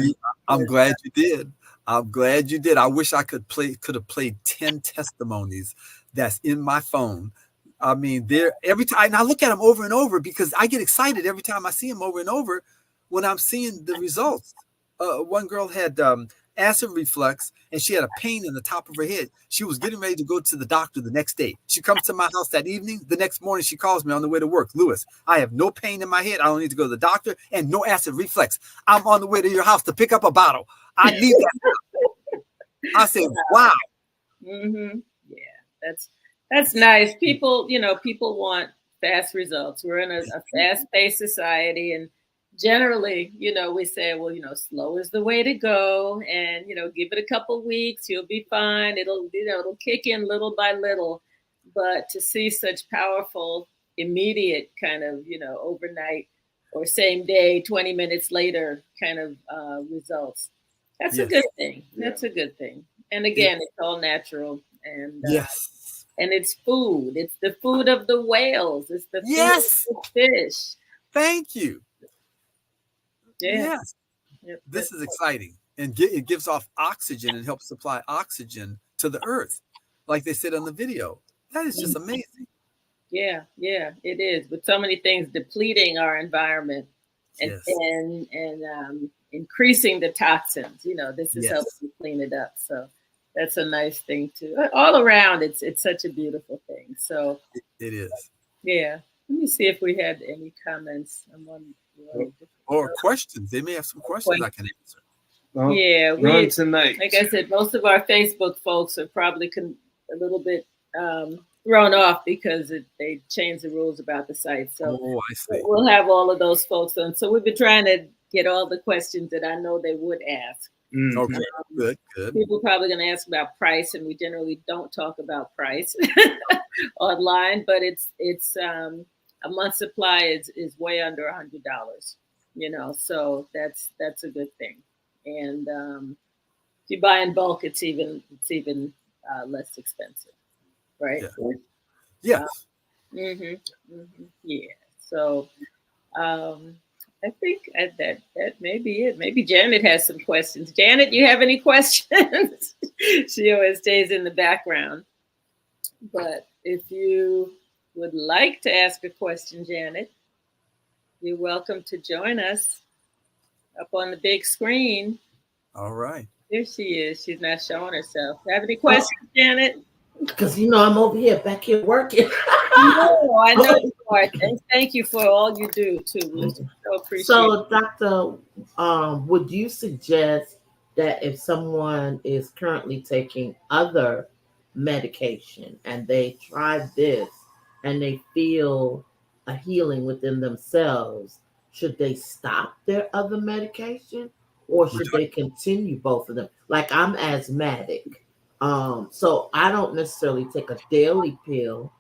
I'm glad you did. I'm glad you did. I wish I could have played 10 testimonies that's in my phone. I mean, every time, and I look at them over and over, because I get excited every time I see them over and over when I'm seeing the results. One girl had acid reflux, and she had a pain in the top of her head. She was getting ready to go to the doctor the next day. She comes to my house that evening. The next morning, she calls me on the way to work. Lewis, I have no pain in my head. I don't need to go to the doctor, and no acid reflux. I'm on the way to your house to pick up a bottle. I need that. I said, wow. Yeah, that's nice. People want fast results. We're in a fast-paced society, and generally, we say, well, slow is the way to go, and give it a couple weeks, you'll be fine. It'll kick in little by little. But to see such powerful, immediate kind of, overnight or same day, 20 minutes later kind of results, that's a good thing. That's a good thing. And again, it's all natural, and and it's food. It's the food of the whales. It's the food of the fish. Thank you. Yes. Yep. This is exciting. And it gives off oxygen and helps supply oxygen to the earth. Like they said on the video. That is just amazing. Yeah, it is. With so many things depleting our environment and increasing the toxins, this is helping clean it up. So that's a nice thing too. All around, it's such a beautiful thing. So it is. Yeah. Let me see if we had any comments on one. Or questions. They may have some questions I can answer. Well, yeah, run tonight. Like I said, most of our Facebook folks are probably a little bit thrown off because they changed the rules about the site. So I see. We'll have all of those folks on. So we've been trying to get all the questions that I know they would ask. Okay, good. People are probably going to ask about price, and we generally don't talk about price online, but it's a month supply is way under $100, so that's a good thing. And if you buy in bulk, it's even less expensive, right? Yeah. Yeah. So I think that may be it. Maybe Janet has some questions. Janet, you have any questions? She always stays in the background. But if you would like to ask a question, Janet, you're welcome to join us up on the big screen. All right. There she is. She's not showing herself. Have any questions, Janet? Because I'm over here, back here working. No, I know you are. And thank you for all you do too. We so appreciate it. So, Doctor, would you suggest that if someone is currently taking other medication and they try this and they feel a healing within themselves, should they stop their other medication or should they continue both of them? Like, I'm asthmatic. So I don't necessarily take a daily pill.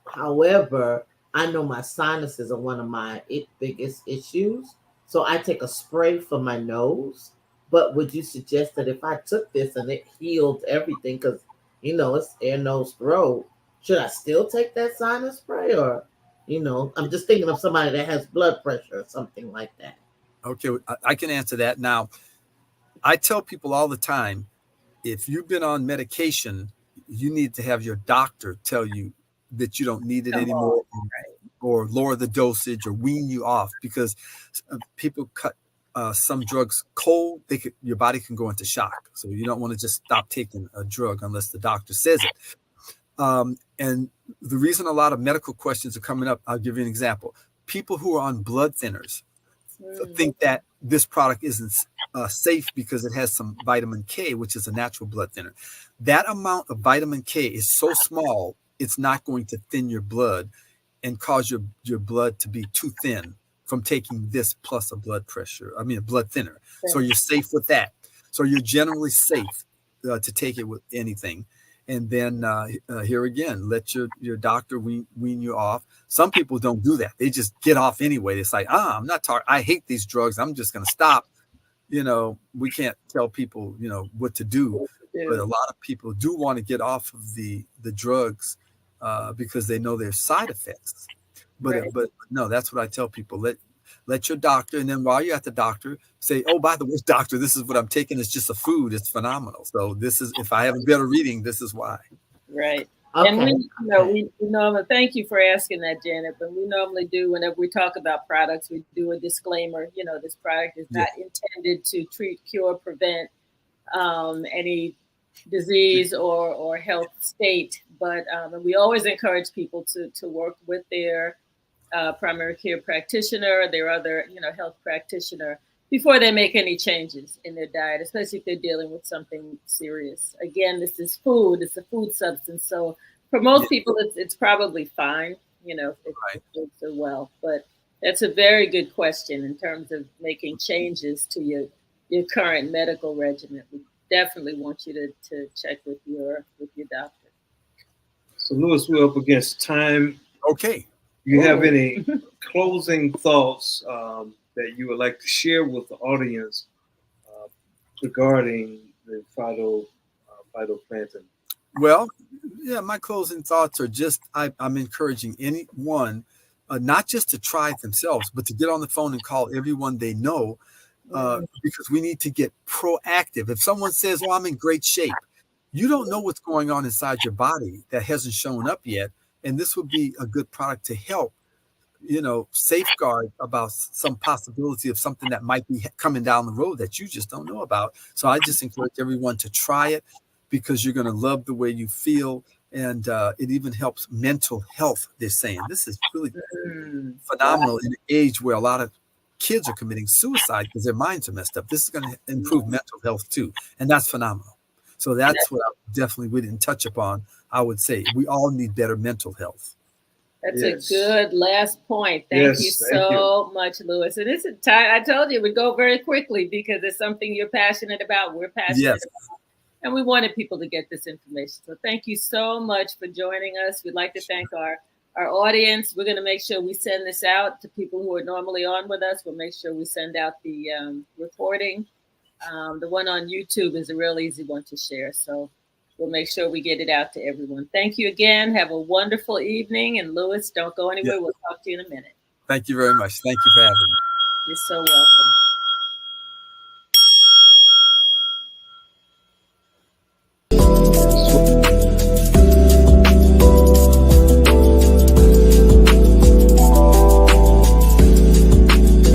However, I know my sinuses are one of my biggest issues. So I take a spray for my nose. But would you suggest that if I took this and it healed everything, because, it's ear, nose, throat, should I still take that sinus spray? Or, you know, I'm just thinking of somebody that has blood pressure or something like that. Okay, I can answer that. Now, I tell people all the time, if you've been on medication, you need to have your doctor tell you that you don't need it anymore, or lower the dosage or wean you off, because people cut some drugs cold, your body can go into shock. So you don't want to just stop taking a drug unless the doctor says it. And the reason a lot of medical questions are coming up, I'll give you an example. People who are on blood thinners think that this product isn't safe because it has some vitamin K, which is a natural blood thinner. That amount of vitamin K is so small, it's not going to thin your blood and cause your blood to be too thin from taking this plus a blood thinner. So you're safe with that. So you're generally safe to take it with anything. And then here again, let your doctor wean you off. Some people don't do that. They just get off anyway. It's like, I'm not talking. I hate these drugs. I'm just going to stop. You know, we can't tell people, you know, what to do. But a lot of people do want to get off of the drugs because they know there's side effects. But no, that's what I tell people. Let your doctor, and then while you're at the doctor, say, oh, by the way, doctor, this is what I'm taking. It's just a food. It's phenomenal. So this is, if I have a better reading, this is why. Right. Okay. And we normally, thank you for asking that, Janet, but we normally do, whenever we talk about products, we do a disclaimer, you know, this product is not intended to treat, cure, prevent any disease or health state. But we always encourage people to work with their primary care practitioner, their other, you know, health practitioner before they make any changes in their diet, especially if they're dealing with something serious. Again, this is food; it's a food substance, so for most people, it's probably fine, you know, if it's so well. But that's a very good question in terms of making changes to your current medical regimen. We definitely want you to check with your doctor. So, Louis, we're up against time. Okay. Do you have any closing thoughts that you would like to share with the audience regarding the phytoplankton? Well, yeah, my closing thoughts are just I'm encouraging anyone not just to try it themselves, but to get on the phone and call everyone they know, because we need to get proactive. If someone says, "Oh, I'm in great shape," you don't know what's going on inside your body that hasn't shown up yet. And this would be a good product to help, you know, safeguard about some possibility of something that might be coming down the road that you just don't know about. So I just encourage everyone to try it, because you're going to love the way you feel. And it even helps mental health, they're saying. This is really phenomenal in an age where a lot of kids are committing suicide because their minds are messed up. This is going to improve mental health too. And that's phenomenal. So that's what we didn't touch upon. I would say we all need better mental health. That's a good last point. Thank you so much, Louis. And this is time. I told you it would go very quickly because it's something you're passionate about. We're passionate about. And we wanted people to get this information. So thank you so much for joining us. We'd like to thank our audience. We're going to make sure we send this out to people who are normally on with us. We'll make sure we send out the recording. The one on YouTube is a real easy one to share. So we'll make sure we get it out to everyone. Thank you again. Have a wonderful evening. And Louis, don't go anywhere. We'll talk to you in a minute. Thank you very much. Thank you for having me. You're so welcome.